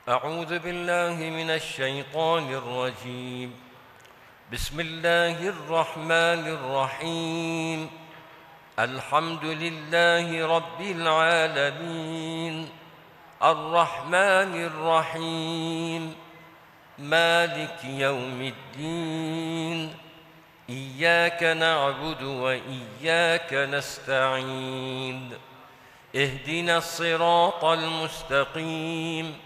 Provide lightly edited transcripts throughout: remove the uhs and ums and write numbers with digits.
أعوذ بالله من الشيطان الرجيم. بسم الله الرحمن الرحيم. الحمد لله رب العالمين، الرحمن الرحيم، مالك يوم الدين، إياك نعبد وإياك نستعين، اهدنا الصراط المستقيم،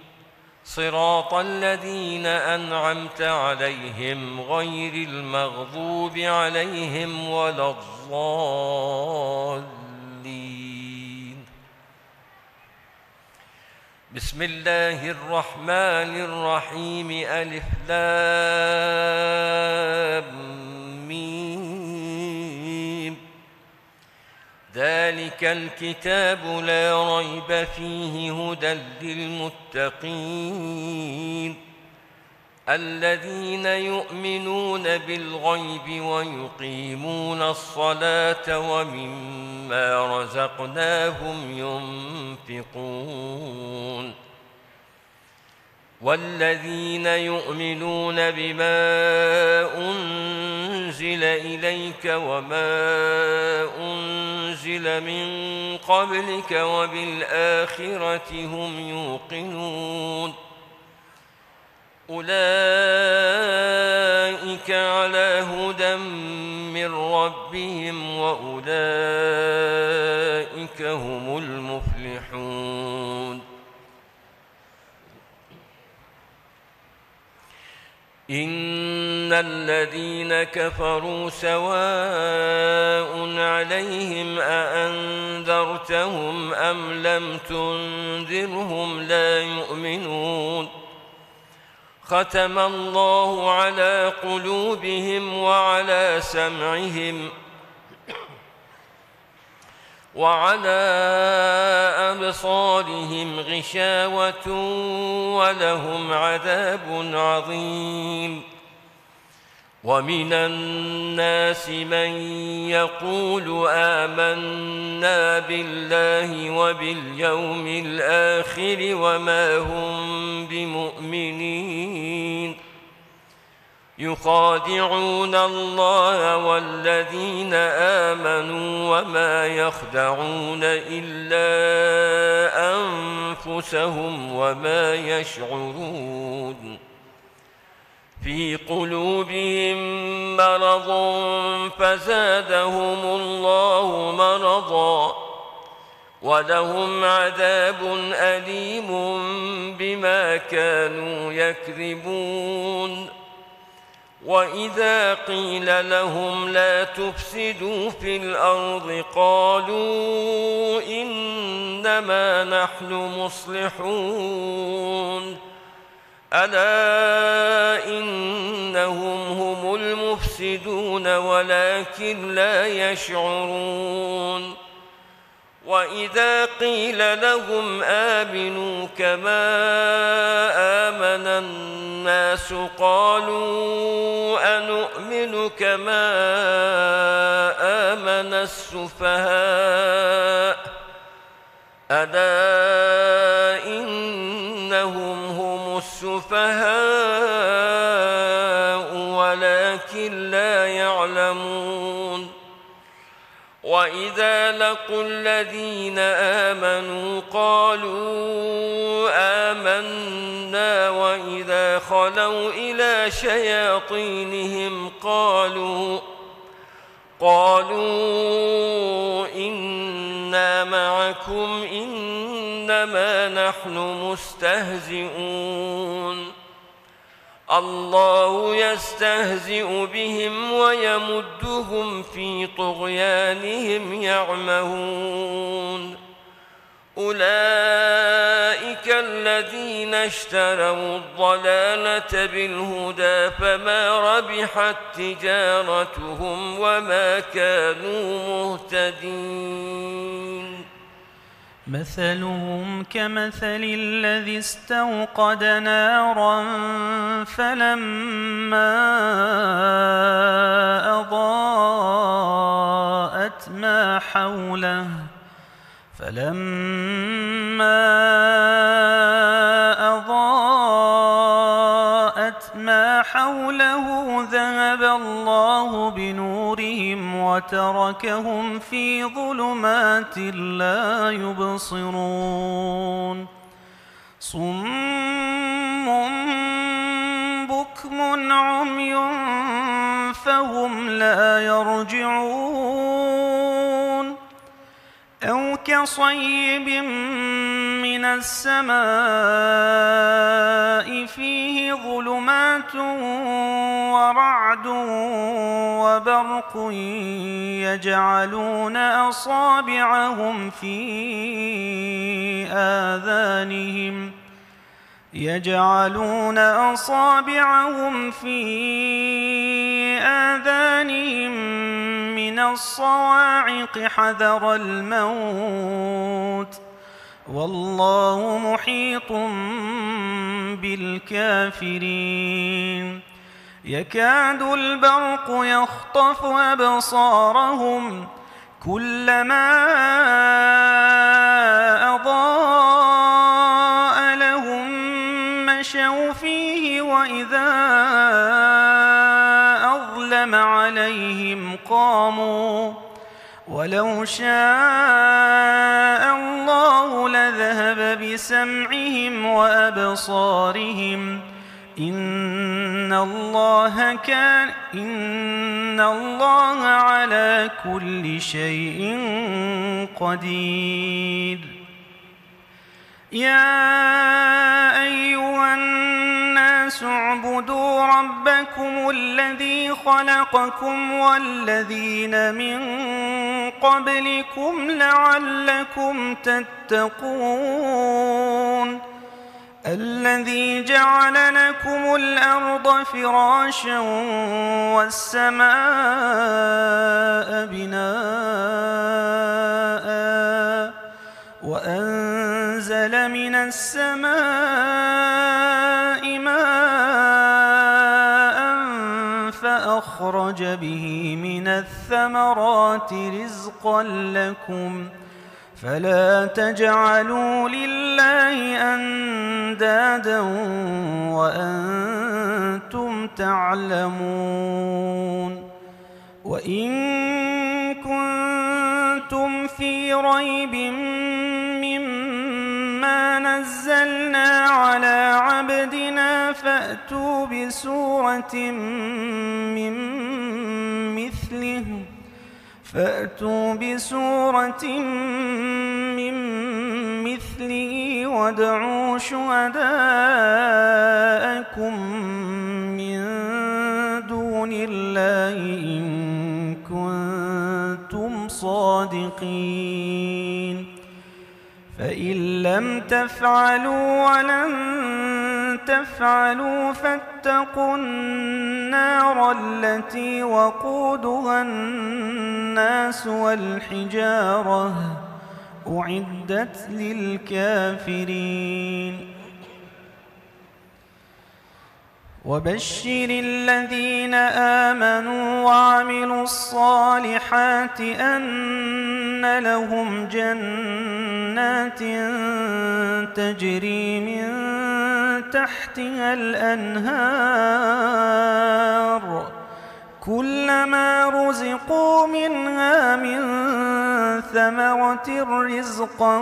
صراط الذين أنعمت عليهم غير المغضوب عليهم ولا الضالين. بسم الله الرحمن الرحيم. ألف لام ميم. ذلك الكتاب لا ريب فيه هدى للمتقين الذين يؤمنون بالغيب ويقيمون الصلاة ومما رزقناهم ينفقون والذين يؤمنون بما أنزل إليك وما أنزل من قبلك وبالآخرة هم يوقنون أولئك على هدى من ربهم وأولئك هم المفلحون. إن الذين كفروا سواء عليهم أأنذرتهم أم لم تنذرهم لا يؤمنون. ختم الله على قلوبهم وعلى سمعهم وعلى أبصارهم غشاوة ولهم عذاب عظيم. ومن الناس من يقول آمنا بالله وباليوم الآخر وما هم بمؤمنين يخادعون الله والذين آمنوا وما يخدعون إلا أنفسهم وما يشعرون. في قلوبهم مرض فزادهم الله مرضا ولهم عذاب أليم بما كانوا يكذبون. وإذا قيل لهم لا تفسدوا في الأرض قالوا إنما نحن مصلحون ألا إنهم هم المفسدون ولكن لا يشعرون. وإذا قيل لهم آمنوا كما آمن الناس قالوا أنؤمن كما آمن السفهاء ألا إنهم هم السفهاء ولكن لا يعلمون. وإذا لقوا الذين آمنوا قالوا آمنا وإذا خلوا إلى شياطينهم قالوا إنا معكم إنما نحن مستهزئون. الله يستهزئ بهم ويمدهم في طغيانهم يعمهون. أولئك الذين اشتروا الضلالة بالهدى فما ربحت تجارتهم وما كانوا مهتدين. مثلهم كمثل الذي استوقد نارا فلما أضاءت ما حوله فلما أضاءت ما حوله ذهب الله بنورهم وتركهم في ظلمات لا يبصرون صم بكم عمي فهم لا يرجعون أو كصيب من السماء فيه ظلمات ورعد وبرق يجعلون أصابعهم في آذانهم من الصواعق حذر الموت والله محيط بالكافرين يكاد البرق يخطف أبصارهم كلما أضاء لهم مشوا فيه وإذا أظلم عليهم قاموا ولو شاء الله لذهب بسمعهم وأبصارهم إن الله على كل شيء قدير يا أيها الناس اعبدوا ربكم الذي خلقكم والذين من قبلكم لعلكم تتقون الذي جعل لكم الأرض فراشا والسماء بناء وأنزل من السماء ماء فأخرج به من الثمرات رزقا لكم فلا تجعلوا لله أندادا وأنتم تعلمون وإن كنتم في ريب مما نزلنا على عبدنا فأتوا بسورة من مثله وادعوا شهداءكم من دون الله إن كنتم صادقين فإن لم تفعلوا ولن تفعلوا فاتقوا النار التي وقودها الناس والحجارة أعدت للكافرين وبشر الذين آمنوا وعملوا الصالحات أن لهم جنات تجري من تحتها الأنهار كلما رزقوا منها من ثمرة رزقا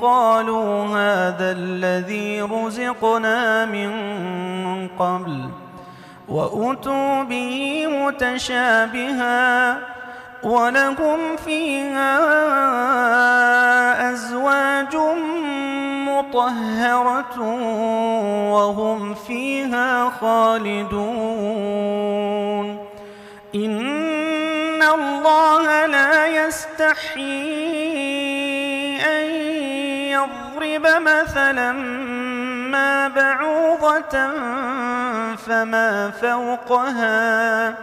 قالوا هذا الذي رزقنا من قبل وأتوا به متشابها ولهم فيها أزواج مطهرة وهم فيها خالدون إن الله لا يستحيي أن يضرب مثلا ما بعوضة فما فوقها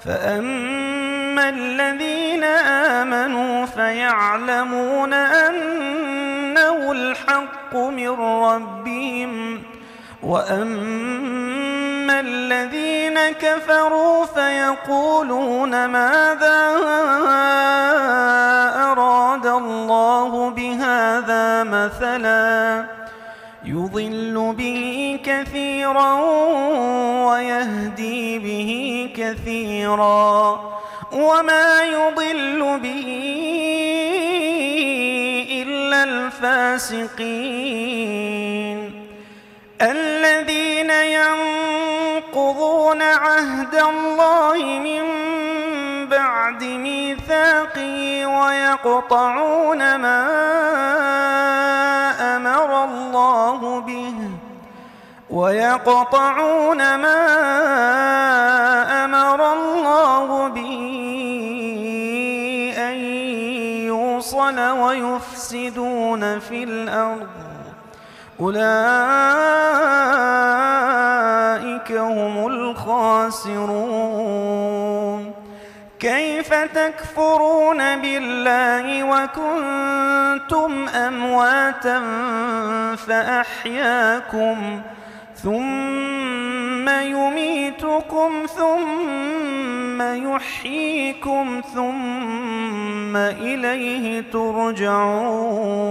فأما الذين آمنوا فيعلمون أنه الحق من ربهم وأما الذين كفروا فيقولون ماذا أراد الله الله بهذا مثلا يضل به كثيرا ويهدي به كثيرا وما يضل به إلا الفاسقين الذين ينقضون عهد الله من بعد ميثاقه ويقطعون ما أمر الله به أن يوصل ويفسدون في الأرض أولئك هم الخاسرون كيف تكفرون بالله وكنتم أمواتا فأحياكم ثم يميتكم ثم يحييكم ثم إليه ترجعون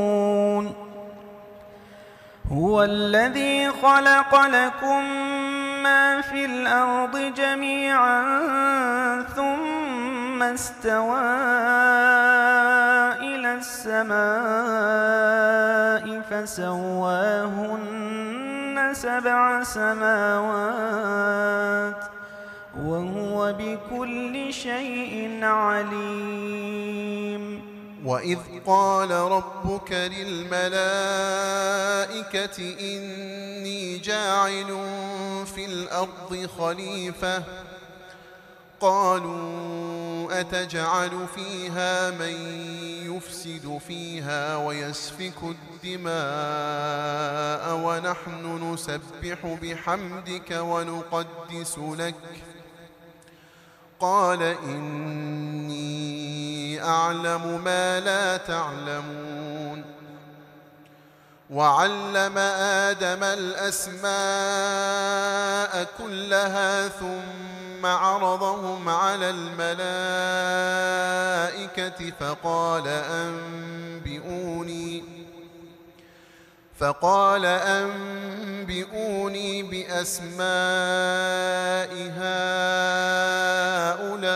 هو الذي خلق لكم ما في الأرض جميعا ثم استوى إلى السماء فسواهن 7 سماوات وهو بكل شيء عليم وإذ قال ربك للملائكة إني جاعل في الأرض خليفة قالوا أتجعل فيها من يفسد فيها ويسفك الدماء ونحن نسبح بحمدك ونقدس لك قال إني أعلم ما لا تعلمون وعلم آدم الأسماء كلها ثم عرضهم على الملائكة فقال أنبئوني بأسماء هؤلاء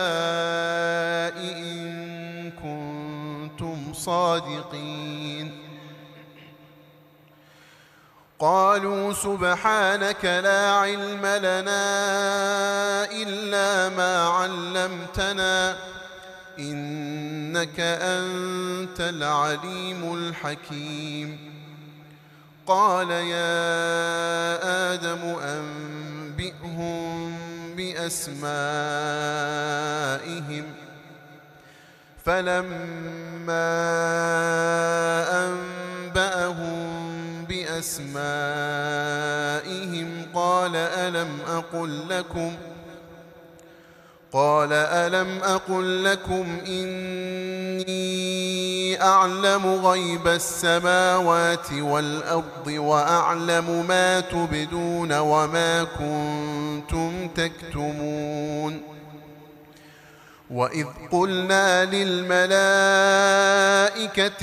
إن كنتم صادقين قالوا سبحانك لا علم لنا إلا ما علمتنا إنك أنت العليم الحكيم قال يا آدم أنبئهم بأسمائهم فلما أنبأهم بأسمائهم قال ألم أقل لكم إني أعلم غيب السماوات والأرض وأعلم ما تبدون وما كنتم تكتمون وإذ قلنا للملائكة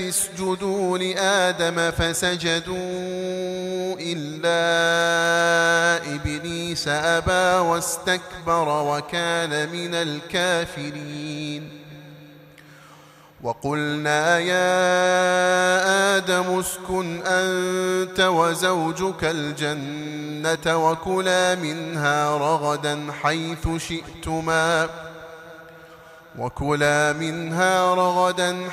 اسجدوا لآدم فسجدوا إلا إبليس أبى واستكبر وكان من الكافرين وقلنا يا آدم اسكن أنت وزوجك الجنة وكلا منها رغدا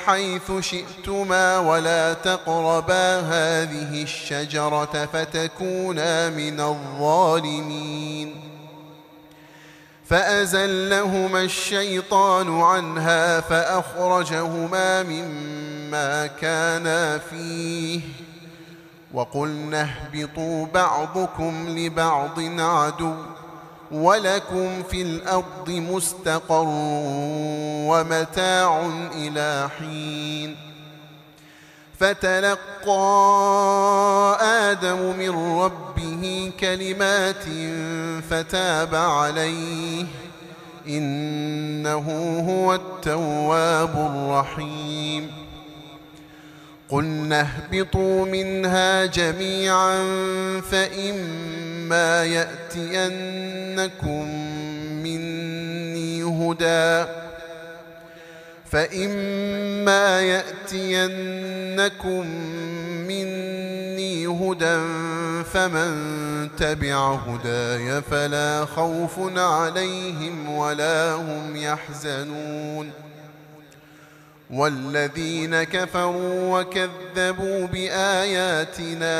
حيث شئتما ولا تقربا هذه الشجرة فتكونا من الظالمين فأزلهما الشيطان عنها فأخرجهما مما كانا فيه وقلنا اهبطوا بعضكم لبعض عدو ولكم في الأرض مستقر ومتاع إلى حين فتلقى آدم من ربه كلمات فتاب عليه إنه هو التواب الرحيم قلنا اهبطوا منها جميعا فإما يأتينكم مني هدى فمن تبع هداي فلا خوف عليهم ولا هم يحزنون والذين كفروا وكذبوا بآياتنا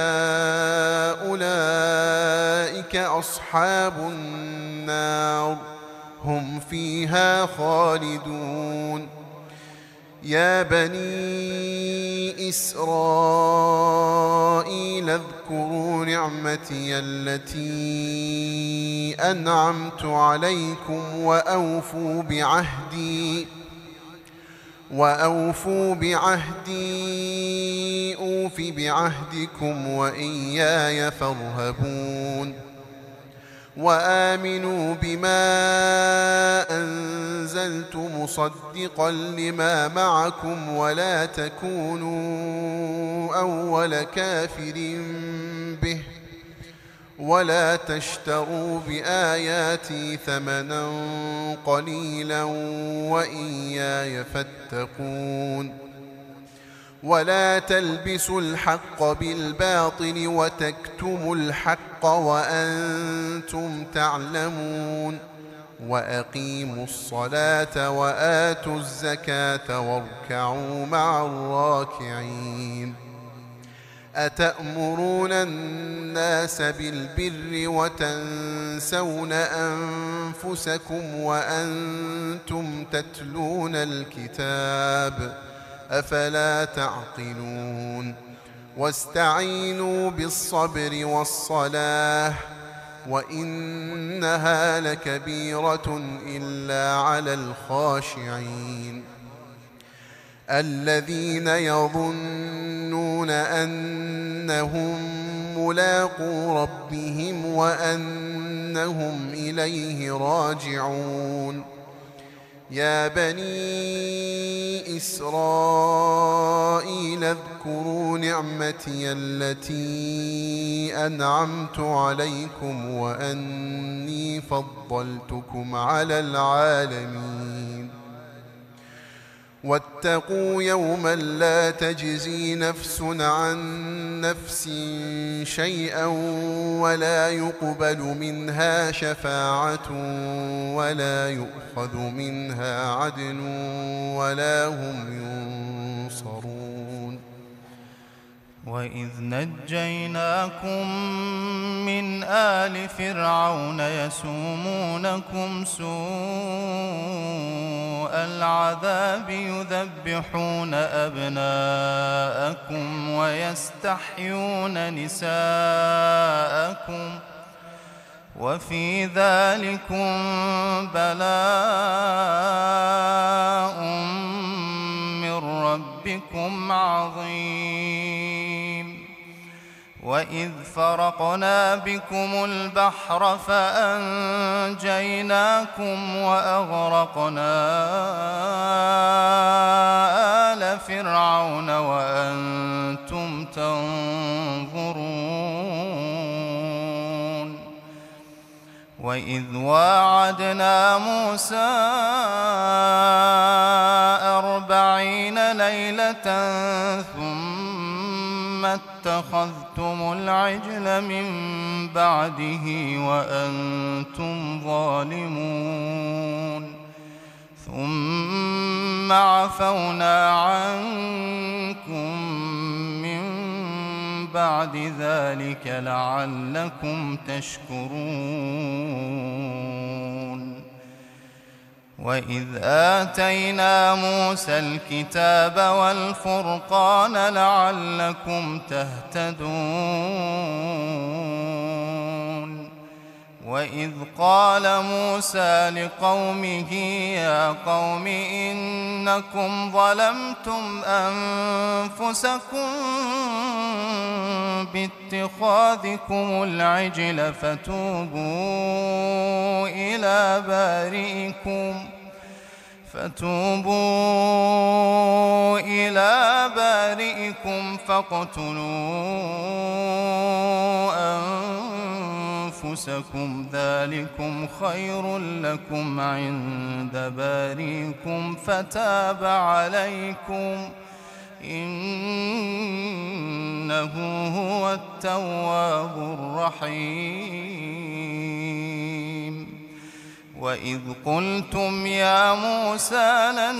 أولئك أصحاب النار هم فيها خالدون يا بني إسرائيل اذكروا نعمتي التي أنعمت عليكم وأوفوا بعهدي أوف بعهدكم وإياي فارهبون وآمنوا بما أنزلت مصدقا لما معكم ولا تكونوا أول كافر به ولا تشتروا بآياتي ثمنا قليلا وإياي فاتقون ولا تلبسوا الحق بالباطل وتكتموا الحق وأنتم تعلمون وأقيموا الصلاة وآتوا الزكاة واركعوا مع الراكعين أتأمرون الناس بالبر وتنسون أنفسكم وأنتم تتلون الكتاب أفلا تعقلون واستعينوا بالصبر والصلاة وإنها لكبيرة إلا على الخاشعين الذين يظنون أنهم ملاقو ربهم وأنهم إليه راجعون يا بني إسرائيل اذكروا نعمتي التي أنعمت عليكم وأني فضلتكم على العالمين واتقوا يوما لا تجزي نفس عن نفس شيئا ولا يقبل منها شفاعة ولا يؤخذ منها عدل ولا هم ينصرون وإذ نجيناكم من آل فرعون يسومونكم سوء العذاب يذبحون أبناءكم ويستحيون نساءكم وفي ذلكم بلاء من ربكم عظيم وإذ فرقنا بكم البحر فأنجيناكم وأغرقنا آل فرعون وأنتم تنظرون وإذ واعدنا موسى 40 ليلة ثم اتخذتم العجل من بعده وأنتم ظالمون ثم عفونا عنكم من بعد ذلك لعلكم تشكرون وإذ آتينا موسى الكتاب والفرقان لعلكم تهتدون وإذ قال موسى لقومه يا قوم إنكم ظلمتم أنفسكم باتخاذكم العجل فتوبوا إلى بارئكم فاقتلوا أنفسكم ذلكم خير لكم عند بارئكم فتاب عليكم إنه هو التواب الرحيم. وإذ قلتم يا موسى لن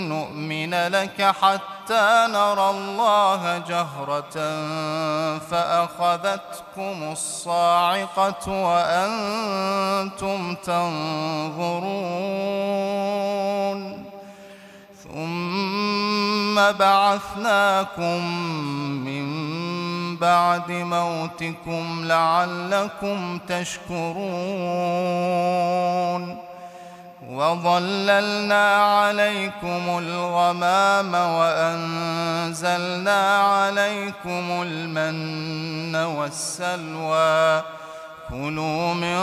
نؤمن لك حتى نرى الله جهرة فأخذتكم الصاعقة وأنتم تنظرون ثم بعثناكم من بعد موتكم لعلكم تشكرون وظللنا عليكم الغمام وأنزلنا عليكم المن والسلوى كلوا من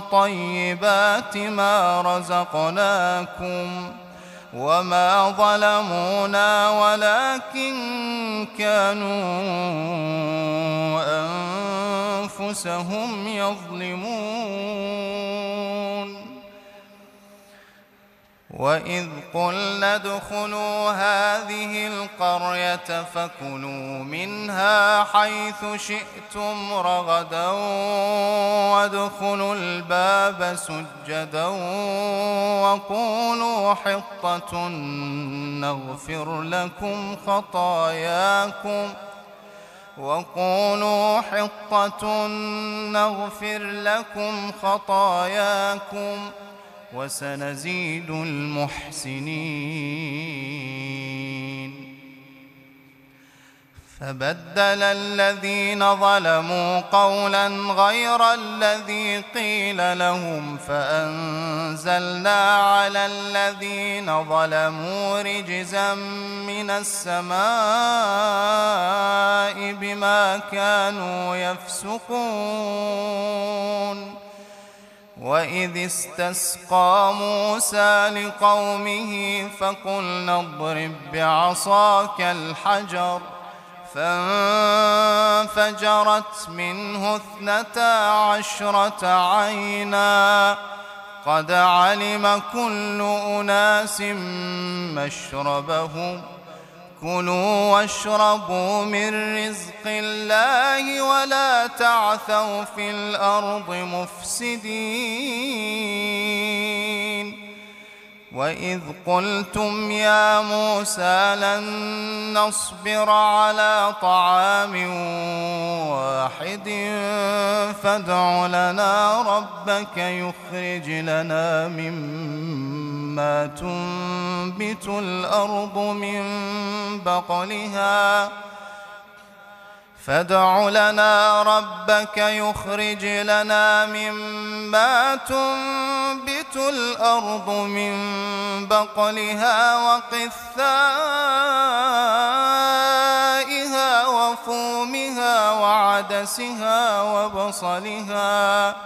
طيبات ما رزقناكم وما ظلمونا ولكن كانوا أنفسهم يظلمون. وإذ قلنا ادخلوا هذه القرية فكلوا منها حيث شئتم رغدا وادخلوا الباب سجدا وقولوا حطة نغفر لكم خطاياكم وسنزيد المحسنين. فبدل الذين ظلموا قولا غير الذي قيل لهم فأنزلنا على الذين ظلموا رجزا من السماء بما كانوا يفسقون. وإذ استسقى موسى لقومه فقلنا اضرب بعصاك الحجر فانفجرت منه 12 عينا قد علم كل أناس مشربهم كلوا واشربوا من رزق الله ولا تعثوا في الأرض مفسدين. وإذ قلتم يا موسى لن نصبر على طعام واحد فادع لنا ربك يخرج لنا مما تنبت الأرض من بقلها وقثائها وفومها وعدسها وبصلها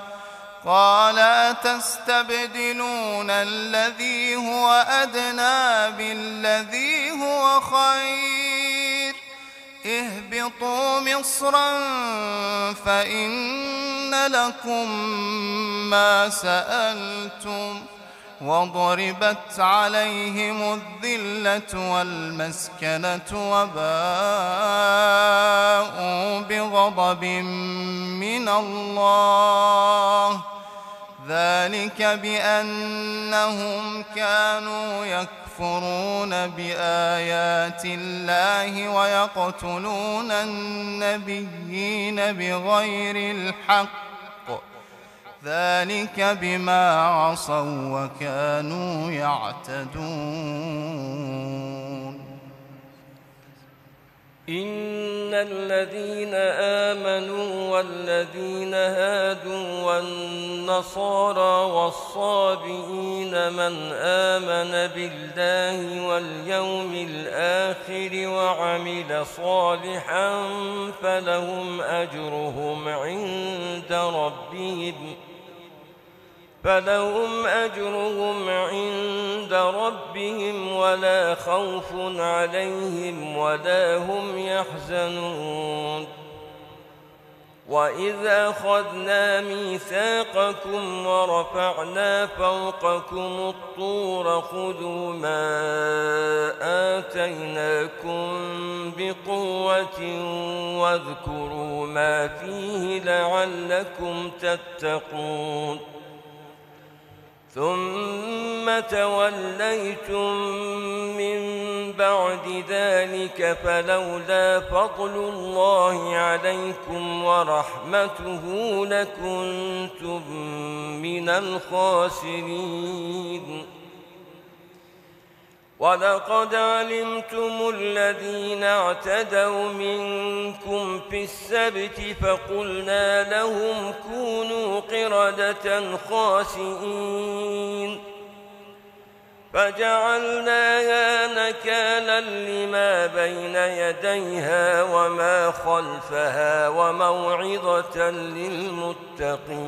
قال أتستبدلون الذي هو أدنى بالذي هو خير اهبطوا مصرا فإن لكم ما سألتم وضربت عليهم الذلة والمسكنة وباءوا بغضب من الله ذلك بأنهم كانوا يكفرون بآيات الله ويقتلون النبيين بغير الحق ذلك بما عصوا وكانوا يعتدون. إن الذين آمنوا والذين هادوا والنصارى والصابئين من آمن بالله واليوم الآخر وعمل صالحا فلهم أجرهم عند ربهم ولا خوف عليهم ولا هم يحزنون وإذ أخذنا ميثاقكم ورفعنا فوقكم الطور خذوا ما آتيناكم بقوة واذكروا ما فيه لعلكم تتقون ثم توليتم من بعد ذلك فلولا فضل الله عليكم ورحمته لكنتم من الخاسرين ولقد علمتم الذين اعتدوا منكم في السبت فقلنا لهم كونوا قردة خاسئين فجعلناها نكالا لما بين يديها وما خلفها وموعظة للمتقين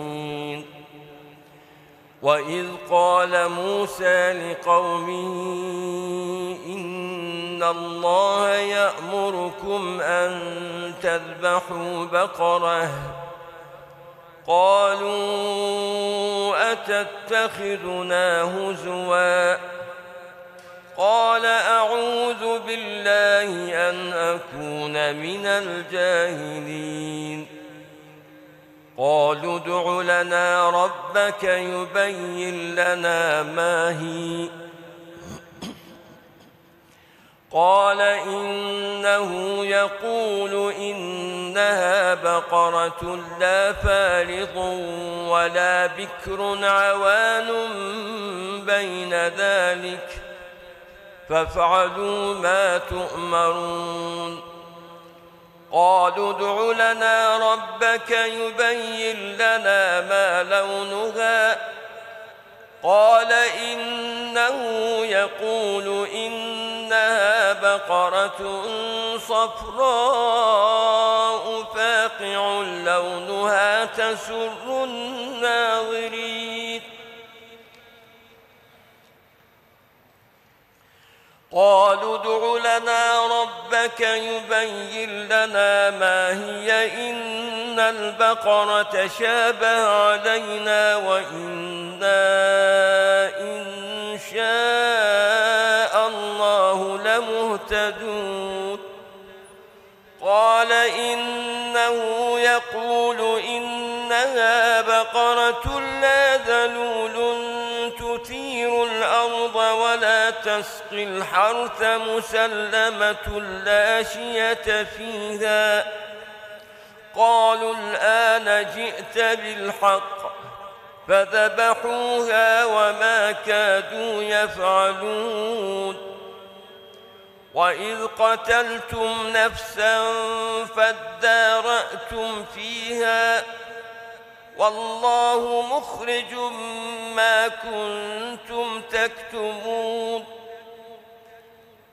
وإذ قال موسى لقومه إن الله يأمركم أن تذبحوا بقرة قالوا أتتخذنا هزوا قال أعوذ بالله أن أكون من الجاهلين قالوا ادع لنا ربك يبين لنا ما هي قال إنه يقول إنها بقرة لا فارض ولا بكر عوان بين ذلك فافعلوا ما تؤمرون قالوا ادع لنا ربك يبين لنا ما لونها قال إنه يقول إنها بقرة صفراء فاقع لونها تسر الناظرين قالوا ادع لنا ربك يبين لنا ما هي إن البقرة شابه علينا وإنا إن شاء الله لمهتدون قال إنه يقول إنها بقرة لا ذلول تثير الأرض ولا تسقي الحرث مسلمة لا شية فيها قالوا الآن جئت بالحق فذبحوها وما كادوا يفعلون وإذ قتلتم نفسا فادارأتم فيها والله مخرج ما كنتم تكتمون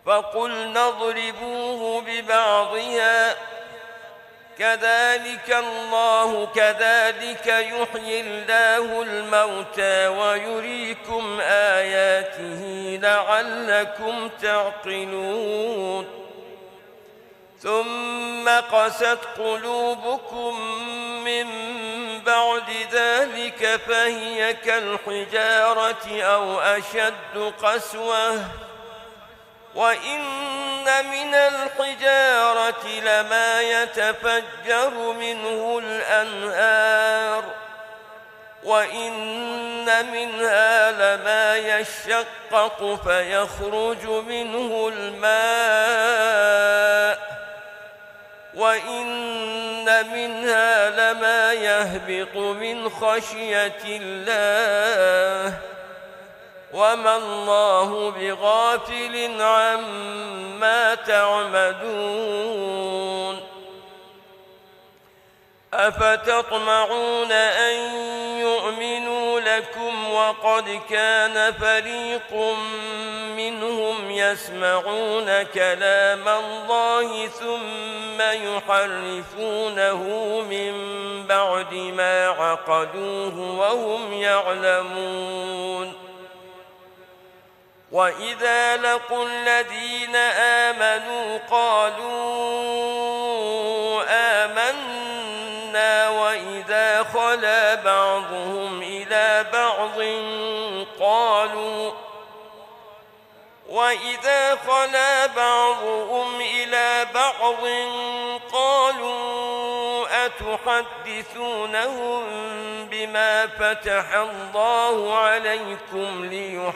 فقلنا اضربوه ببعضها كذلك يحيي الله الموتى ويريكم آياته لعلكم تعقلون ثم قست قلوبكم من بعد ذلك فهي كالحجارة أو أشد قسوة وإن من الحجارة لما يتفجر منه الأنهار وإن منها لما يشقق فيخرج منه الماء وإن منها لما يهبط من خشية الله وما الله بغافل عما تعملون أفتطمعون أن يؤمنوا لكم وقد كان فريق منهم يسمعون كلام الله ثم ثم يحرفونه من بعد ما عقدوه وهم يعلمون وإذا لقوا الذين آمنوا قالوا آمنا وإذا خلا بعضهم إلى بعض قالوا أتحدثونهم بما فتح الله عليكم ليحاجوكم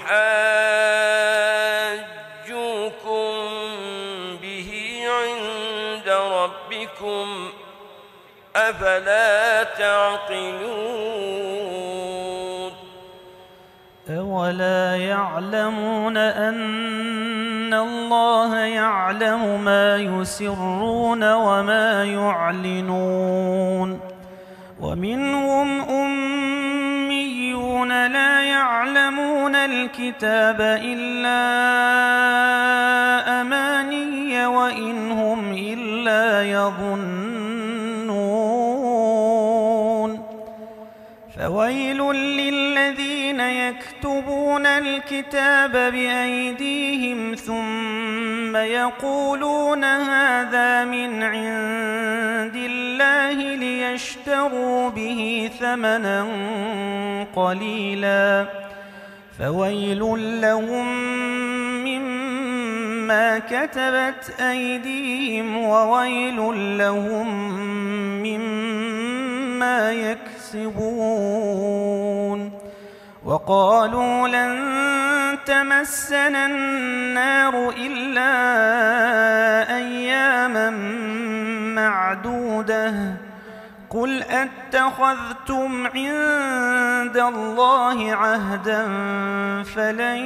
به عند ربكم أفلا تعقلون أولا يعلمون أن الله يعلم ما يسرون وما يعلنون ومنهم أميون لا يعلمون الكتاب إلا أماني وإن هم إلا يظنون فويل للذين يكتبون الكتاب بأيديهم ثم يقولون هذا من عند الله ليشتروا به ثمنا قليلا فويل لهم مما كتبت أيديهم وويل لهم مما يكسبون وقالوا لن تمسنا النار إلا أياما معدودة قل أتخذتم عند الله عهدا فلن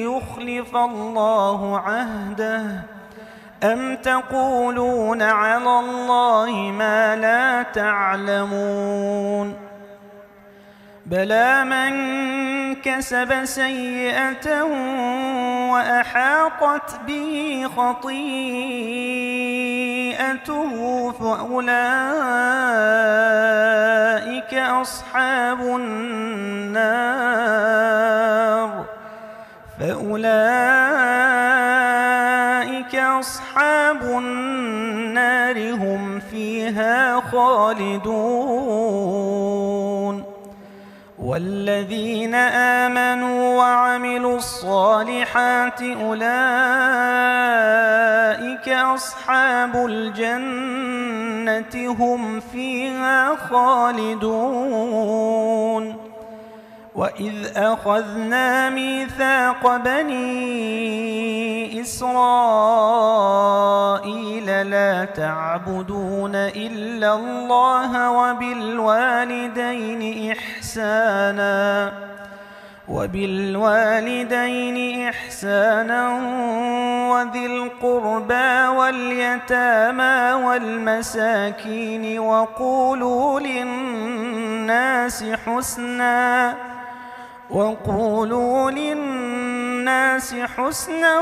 يخلف الله عهده أم تقولون على الله ما لا تعلمون بلى من كسب سيئة وأحاطت به خطيئته فأولئك أصحاب النار هم فيها خالدون والذين آمنوا وعملوا الصالحات أولئك أصحاب الجنة هم فيها خالدون وإذ أخذنا ميثاق بني إسرائيل لا تعبدون إلا الله وبالوالدين إحسانا وذي القربى واليتامى والمساكين وقولوا للناس حسنا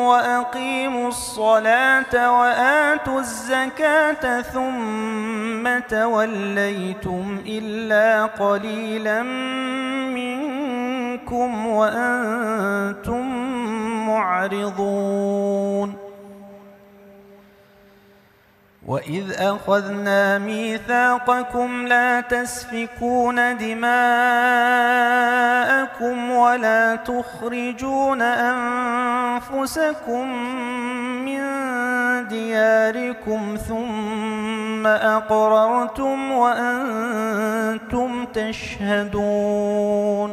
وأقيموا الصلاة وآتوا الزكاة ثم توليتم إلا قليلا منكم وأنتم معرضون وإذ أخذنا ميثاقكم لا تسفكون دماءكم ولا تخرجون أنفسكم من دياركم ثم أقررتم وأنتم تشهدون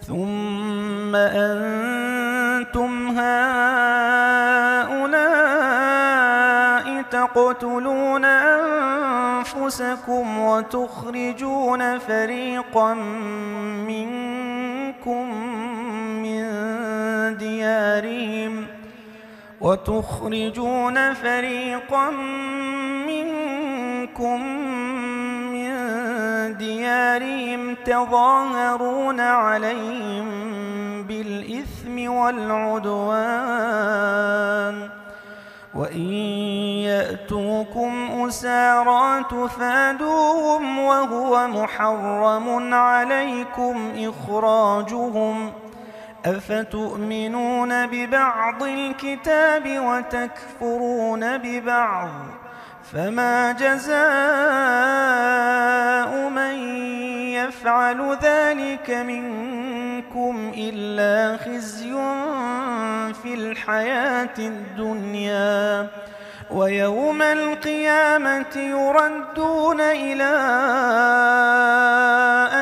ثم أنتم هؤلاء تقتلون أنفسكم وتخرجون فريقا منكم من ديارهم تظاهرون عليهم بالإثم والعدوان وإن يأتوكم أسارى تفادوهم وهو محرم عليكم إخراجهم أفتؤمنون ببعض الكتاب وتكفرون ببعض فما جزاء من يفعل ذلك منكم إلا خزي في الحياة الدنيا ويوم القيامة يردون إلى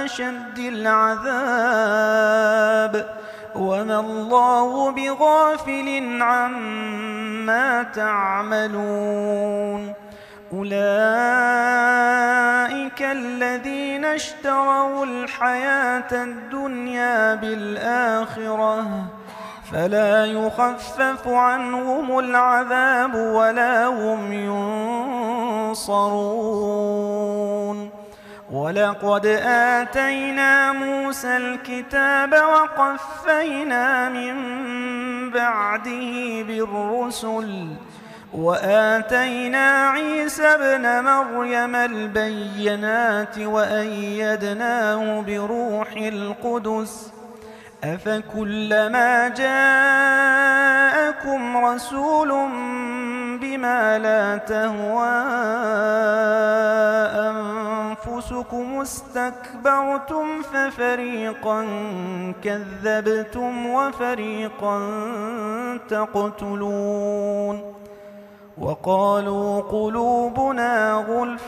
أشد العذاب وما الله بغافل عما تعملون أولئك الذين اشتروا الحياة الدنيا بالآخرة فلا يخفف عنهم العذاب ولا هم ينصرون ولقد آتينا موسى الكتاب وقفينا من بعده بالرسل وآتينا عيسى ابن مريم البينات وأيدناه بروح القدس أفكلما جاءكم رسول بما لا تهوى أنفسكم استكبرتم ففريقا كذبتم وفريقا تقتلون وقالوا قلوبنا غلف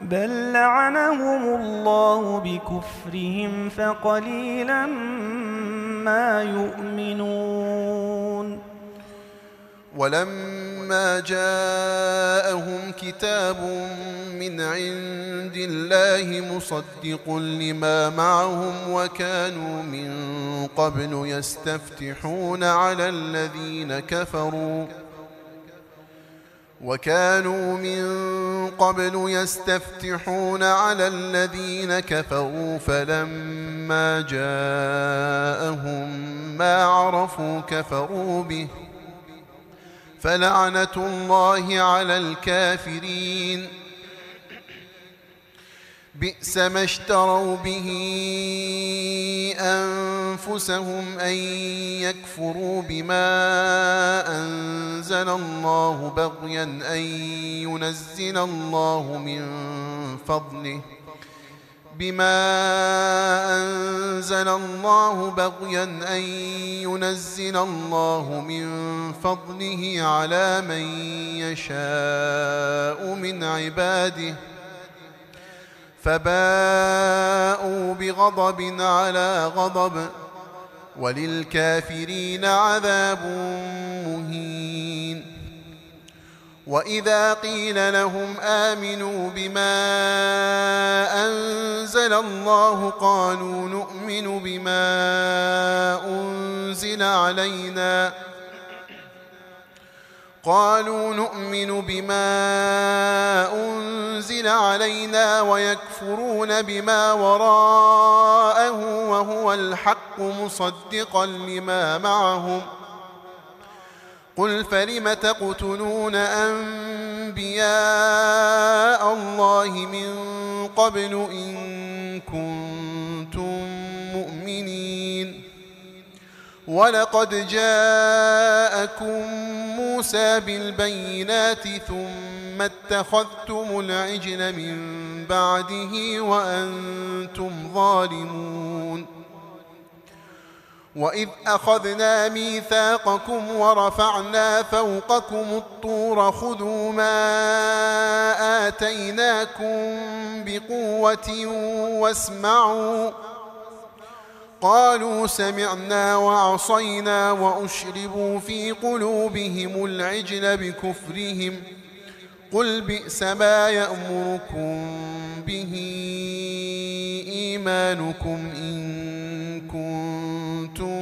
بل لعنهم الله بكفرهم فقليلا ما يؤمنون ولما جاءهم كتاب من عند الله مصدق لما معهم وكانوا من قبل يستفتحون على الذين كفروا فلما جاءهم ما عرفوا كفروا به فلعنة الله على الكافرين بئس ما اشتروا به أنفسهم أن يكفروا بما أنزل الله بغيا أن ينزل الله من فضله على من يشاء من عباده فباءوا بغضب على غضب وللكافرين عذاب مهين وإذا قيل لهم آمنوا بما أنزل الله قالوا نؤمن بما أنزل علينا ويكفرون بما وراءه وهو الحق مصدقا لما معهم قل فلم تقتلون أنبياء الله من قبل إن كنتم مؤمنين ولقد جاءكم موسى بالبينات ثم اتخذتم العجل من بعده وأنتم ظالمون وإذ أخذنا ميثاقكم ورفعنا فوقكم الطور خذوا ما آتيناكم بقوة واسمعوا قالوا سمعنا وعصينا وأشربوا في قلوبهم العجل بكفرهم قل بئس ما يأمركم به إيمانكم إن كنتم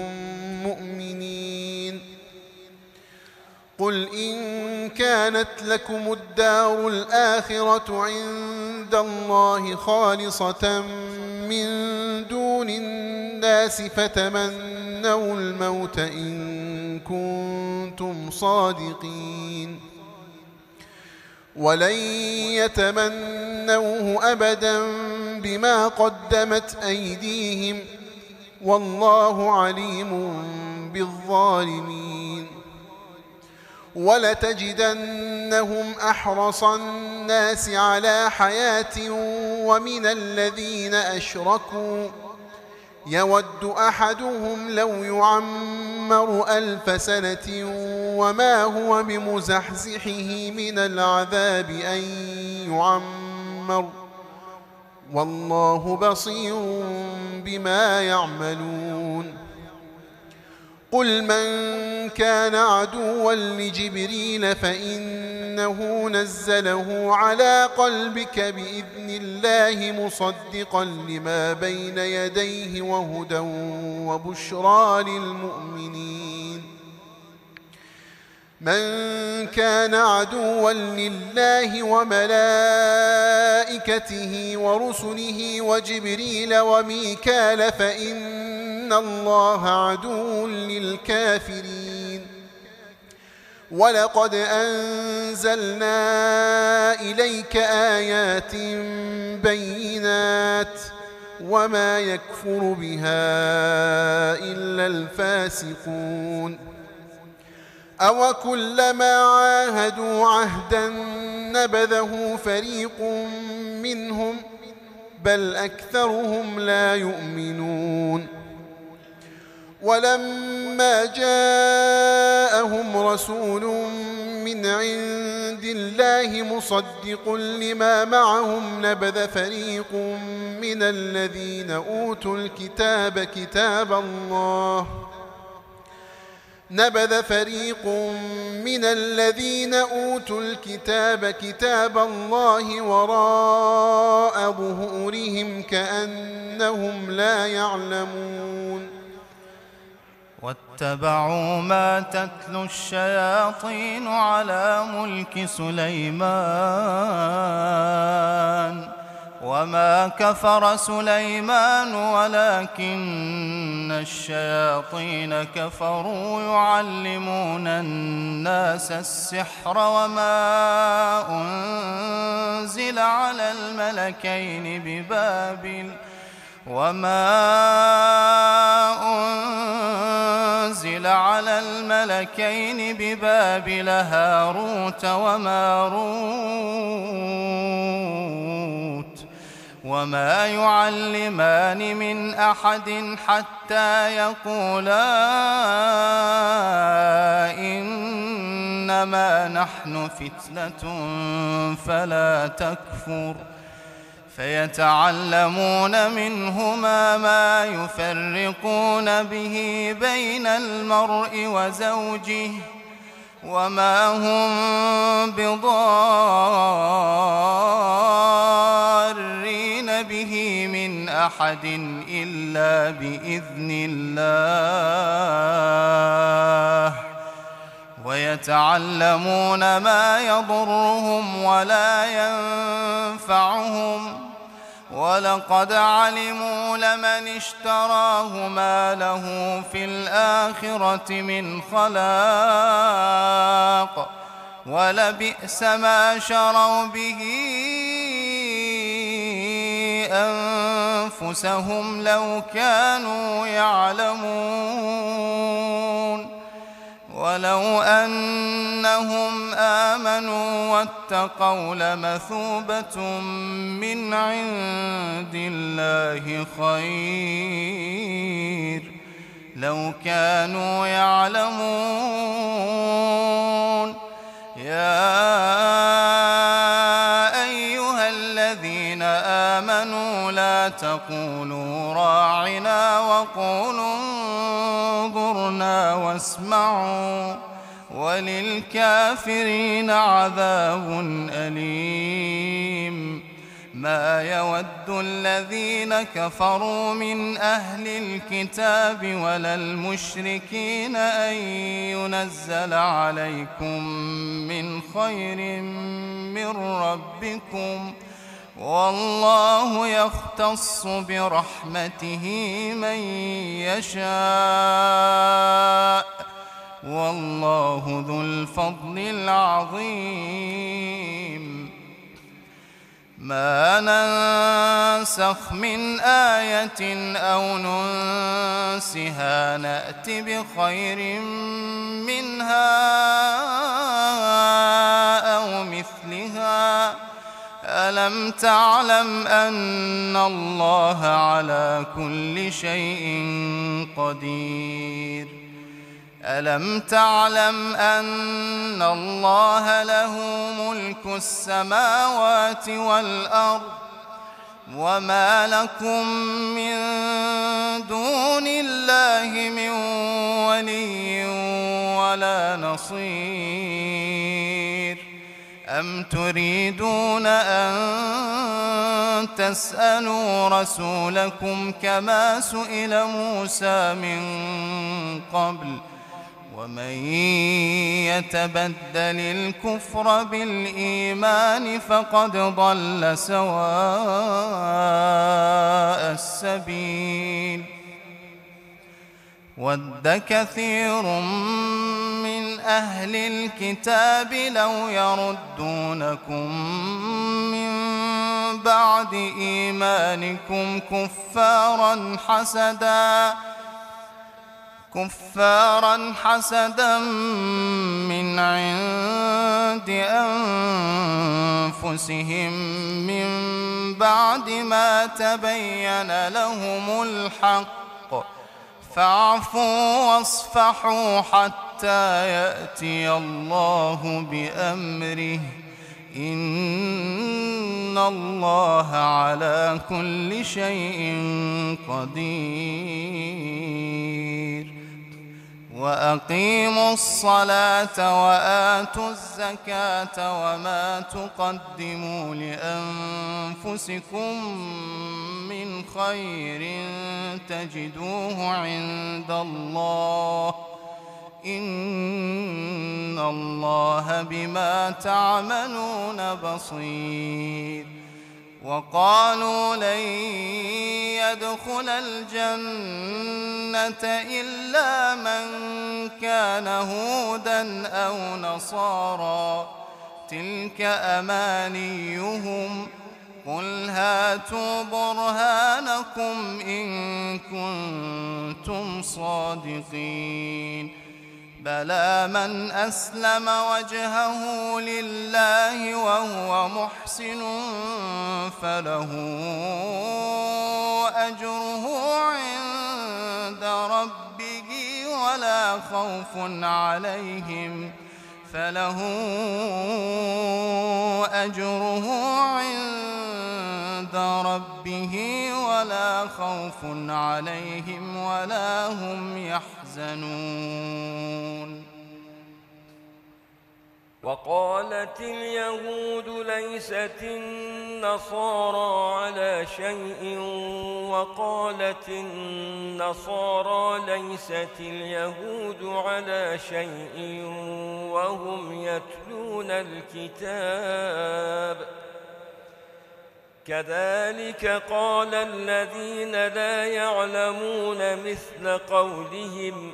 مؤمنين قل إن كانت لكم الدار الآخرة عند الله خالصة من دون الناس فتمنوا الموت إن كنتم صادقين. ولن يتمنوه أبدا بما قدمت أيديهم والله عليم بالظالمين. ولتجدنهم أحرص الناس على حياة ومن الذين أشركوا يود أحدهم لو يعمر 1000 سنة وما هو بمزحزحه من العذاب أن يعمر والله بصير بما يعملون. قل من كان عدوا لجبريل فإنه نزله على قلبك بإذن الله مصدقا لما بين يديه وهدى وبشرى للمؤمنين. من كان عدوا لله وملائكته ورسله وجبريل وميكال فإن الله عدو للكافرين. ولقد أنزلنا إليك آيات بينات وما يكفر بها إلا الفاسقون. أو كلما عاهدوا عهدا نبذه فريق منهم بل أكثرهم لا يؤمنون. ولما جاءهم رسول من عند الله مصدق لما معهم نبذ فريق من الذين أوتوا الكتاب كتاب الله وراء ظهورهم كأنهم لا يعلمون. واتبعوا ما تتلو الشياطين على ملك سليمان وما كفر سليمان ولكن الشياطين كفروا يعلمون الناس السحر وما أنزل على الملكين ببابل هاروت وماروت وما يعلمان من أحد حتى يقولا إنما نحن فتنة فلا تكفر فيتعلمون منهما ما يفرقون به بين المرء وزوجه وما هم بضارين به من أحد إلا بإذن الله ويتعلمون ما يضرهم ولا ينفعهم ولقد علموا لمن اشتراه ما له في الآخرة من خلاق ولبئس ما شروا به أنفسهم لو كانوا يعلمون. ولو أنهم آمنوا واتقوا لمثوبة من عند الله خير لو كانوا يعلمون. يا أيها الذين آمنوا لا تقولوا راعنا وقولوا انظرنا واسمعوا وللكافرين عذاب أليم. ما يود الذين كفروا من أهل الكتاب ولا المشركين أن ينزل عليكم من خير من ربكم والله يختص برحمته من يشاء والله ذو الفضل العظيم. ما ننسخ من آية أو ننسها نأت بخير منها أو مثلها. ألم تعلم أن الله على كل شيء قدير؟ ألم تعلم أن الله له ملك السماوات والأرض وما لكم من دون الله من ولي ولا نصير؟ أم تريدون أن تسألوا رسولكم كما سئل موسى من قبل؟ ومن يتبدل الكفر بالإيمان فقد ضل سواء السبيل. ود كثير من أهل الكتاب لو يردونكم من بعد إيمانكم كفارا حسدا من عند أنفسهم من بعد ما تبين لهم الحق، فاعفوا واصفحوا حتى يأتي الله بأمره، إن الله على كل شيء قدير. وأقيموا الصلاة وآتوا الزكاة وما تقدموا لأنفسكم من خير تجدوه عند الله، إن الله بما تعملون بصير. وقالوا لن يدخل الجنة إلا من كان هودا أو نصارى، تلك أمانيهم، قل هاتوا برهانكم إن كنتم صادقين. بلى من أسلم وجهه لله وهو محسن فله أجره عند ربه ولا خوف عليهم ولا هم يحزنون. وقالت اليهود ليست النصارى على شيء وقالت النصارى ليست اليهود على شيء وهم يتلون الكتاب، كذلك قال الذين لا يعلمون مثل قولهم،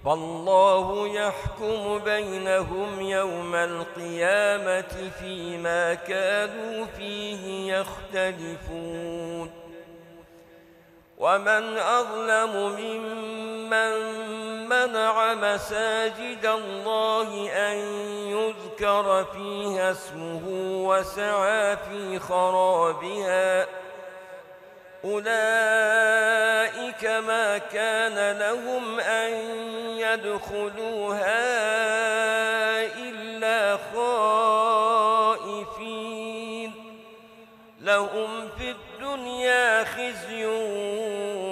فالله يحكم بينهم يوم القيامة فيما كانوا فيه يختلفون. ومن أظلم ممن منع مساجد الله أن يذكر فيها اسمه وسعى في خرابها، أولئك ما كان لهم أن يدخلوها إلا خائفين، لهم في الدنيا خزي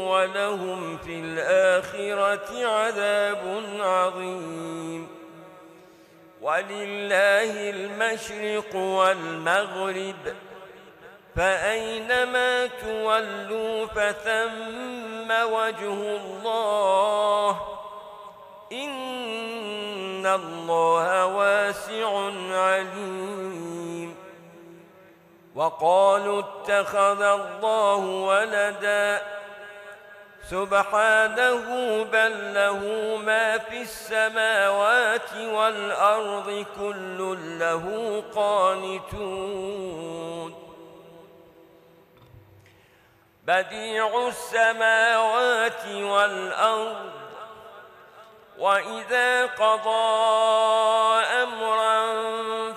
ولهم في الآخرة عذاب عظيم. ولله المشرق والمغرب، فأينما تولوا فثم وجه الله، إن الله واسع عليم. وقالوا اتخذ الله ولدا سبحانه بل له ما في السماوات والأرض كل له قانتون بديع السماوات والأرض وإذا قضى أمرا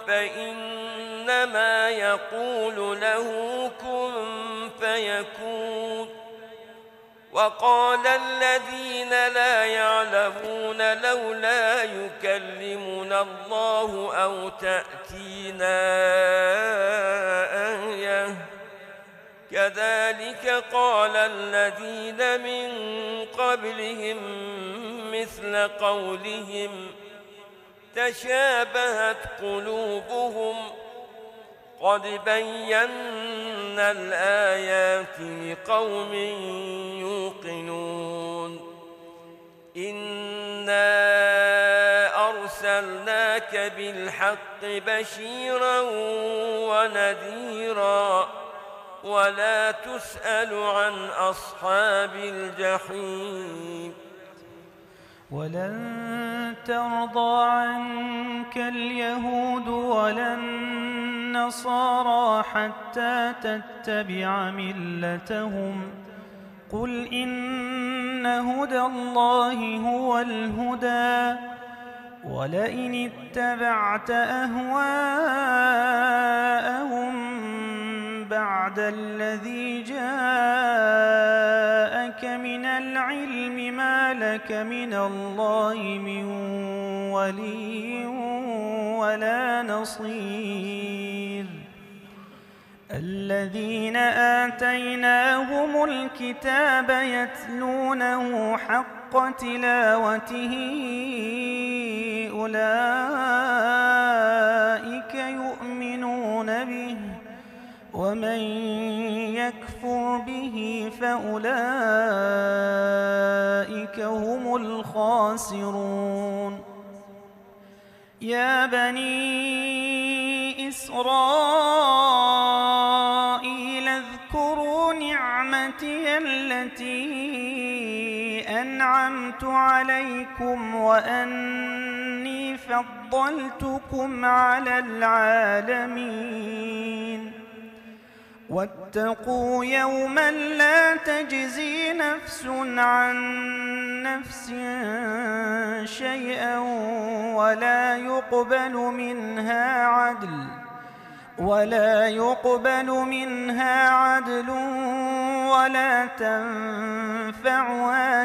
فإنما يقول له كن فيكون وقال الذين لا يعلمون لولا يكلمنا الله أو تأتينا آية كذلك قال الذين من قبلهم مثل قولهم تشابهت قلوبهم قد بينا الآيات لقوم يوقنون إنا أرسلناك بالحق بشيرا ونذيرا ولا تسأل عن أصحاب الجحيم ولن ترضى عنك اليهود ولا النصارى حتى تتبع ملتهم قل إن هدى الله هو الهدى ولئن اتبعت أهواءهم بعد الذي جاءك من العلم ما لك من الله من ولي ولا نصير الذين آتيناهم الكتاب يتلونه حق تلاوته أولئك يؤمنون به ومن يكفر به فأولئك هم الخاسرون يا بني إسرائيل اذكروا نعمتي التي أنعمت عليكم وأني فضلتكم على العالمين واتقوا يوما لا تجزي نفس عن نفس شيئا ولا يقبل منها عدل ولا تنفعها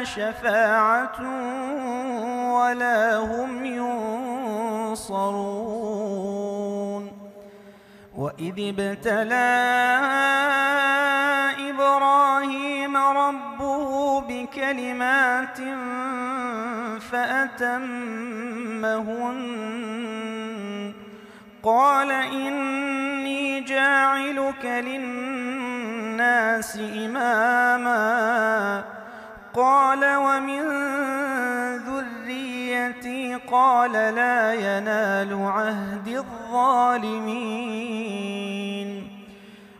شفاعة ولا هم ينصرون وإذ ابتلى إبراهيم ربه بكلمات فأتمهن قال إني جاعلك للناس إماما قال ومن ذريتي قال لا ينال عهد الظالمين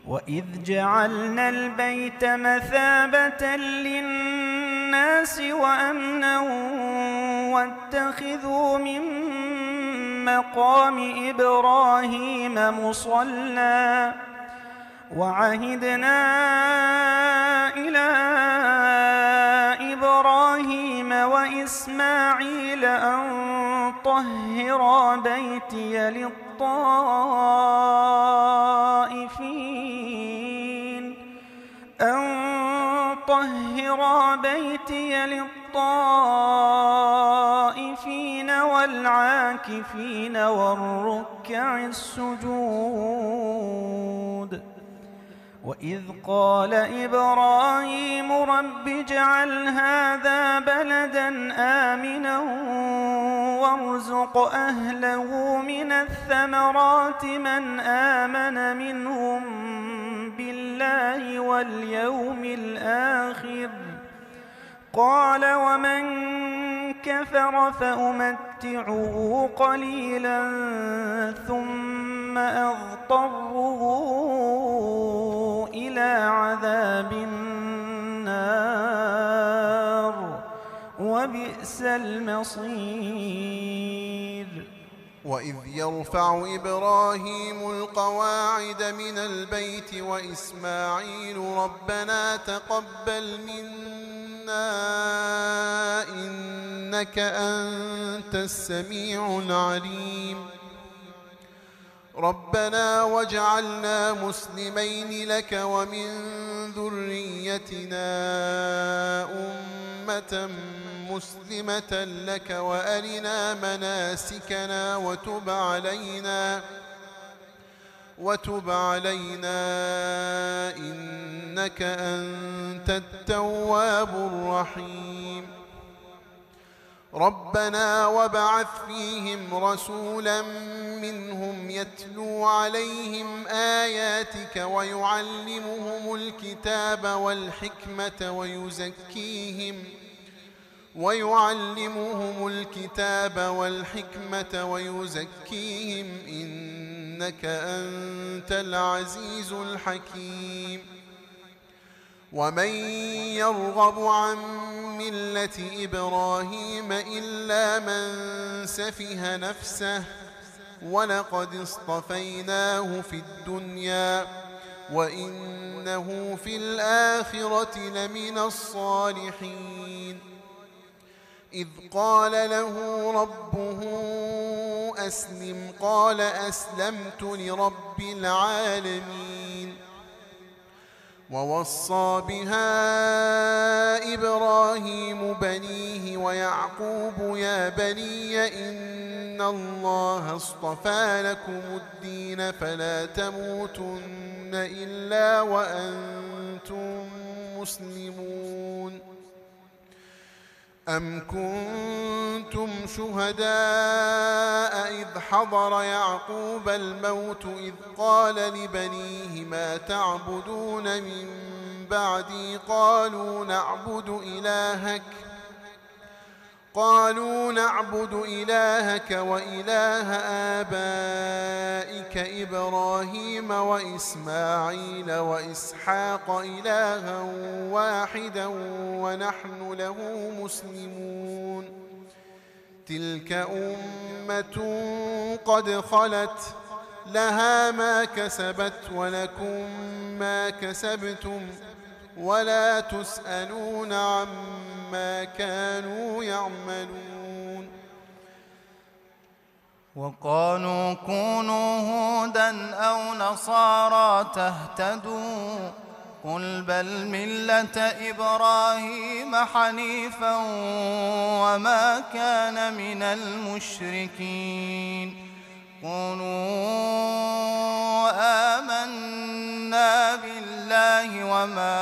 وإذ جعلنا البيت مثابة للناس وأمنا واتخذوا من مقام إبراهيم مصلى وعهدنا إلى إبراهيم وإسماعيل أن طهرا بيتي للطائفين والعاكفين والركع السجود وإذ قال إبراهيم رب اجعل هذا بلدا آمنا وارزق أهله من الثمرات من آمن منهم بالله واليوم الآخر قال ومن كفر فأمتعه قليلا ثم أضطره إلى عذاب النار وبئس المصير. وإذ يرفع إبراهيم القواعد من البيت وإسماعيل ربنا تقبل منا إنك أنت السميع العليم ربنا واجعلنا مسلمين لك ومن ذريتنا أمة مسلمة لك وأرنا مناسكنا وتب علينا إنك أنت التواب الرحيم ربنا وابعث فيهم رسولا منهم يتلو عليهم آياتك ويعلمهم الكتاب والحكمة ويزكيهم إنك أنت العزيز الحكيم ومن يرغب عن ملة إبراهيم إلا من سفه نفسه ولقد اصطفيناه في الدنيا وإنه في الآخرة لمن الصالحين إذ قال له ربه أسلم قال أسلمت لرب العالمين ووصى بها إبراهيم بنيه ويعقوب يا بني إن الله اصطفى لكم الدين فلا تموتن إلا وأنتم مسلمون أم كنتم شهداء إذ حضر يعقوب الموت إذ قال لبنيه ما تعبدون من بعدي قالوا نعبد إلهك وإله آبائك إبراهيم وإسماعيل وإسحاق إلها واحدا ونحن له مسلمون تلك أمة قد خلت لها ما كسبت ولكم ما كسبتم ولا تسألون عما كانوا يعملون وقالوا كونوا هودا أو نصارى تهتدوا قل بل ملة إبراهيم حنيفا وما كان من المشركين قولوا آمنا بالله وما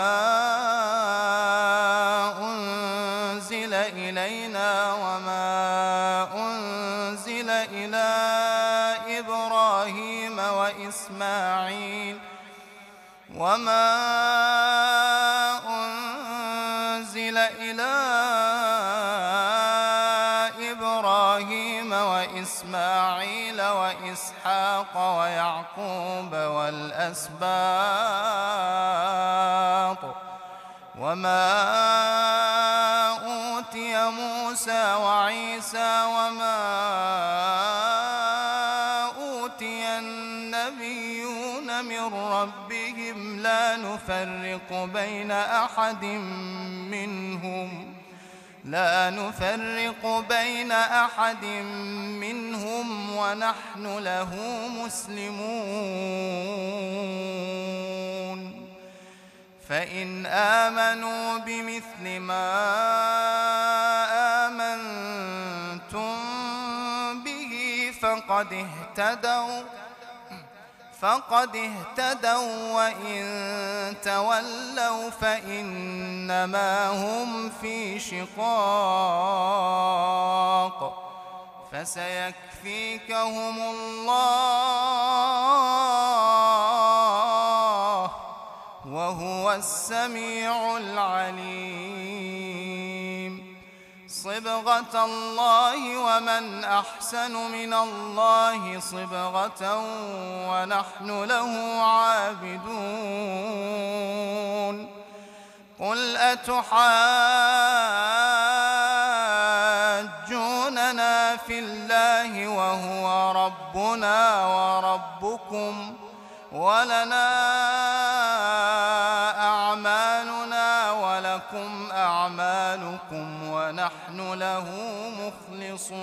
أنزل إلينا وما أنزل إلى إبراهيم وإسماعيل وإسحاق ويعقوب والأسباط وما أوتي موسى وعيسى وما أوتي النبيون من ربهم لا نفرق بين أحد منهم ونحن له مسلمون فإن آمنوا بمثل ما آمنتم به فقد اهتدوا وإن تولوا فإنما هم في شقاق فسيكفيكهم الله وهو السميع العليم صبغة الله ومن أحسن من الله صبغة ونحن له عابدون. قل أتحاجوننا الله وهو ربنا وربكم ولنا أعمالنا ولكم أعمالكم ونحن له مخلصون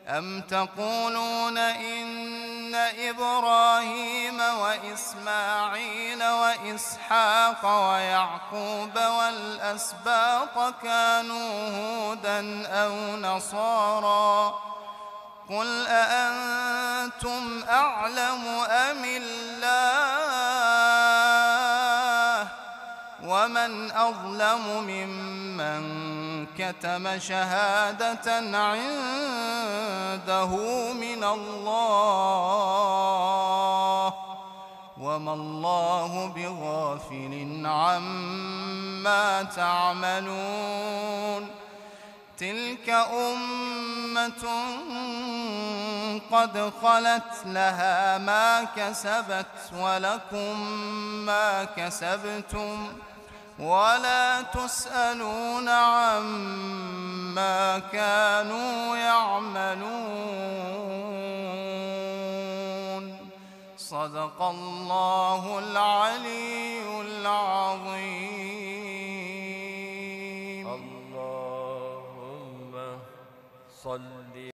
أم تقولون إن إبراهيم وإسماعيل وإسحاق ويعقوب والأسباط كانوا هودا أو نصارى قل أأنتم أعلم أم الله ومن أظلم ممن كتم شهادة عنده من الله وما الله بغافل عما تعملون تلك أمة قد خلت لها ما كسبت ولكم ما كسبتم ولا تسألون عما كانوا يعملون صدق الله العلي العظيم. اللهم صل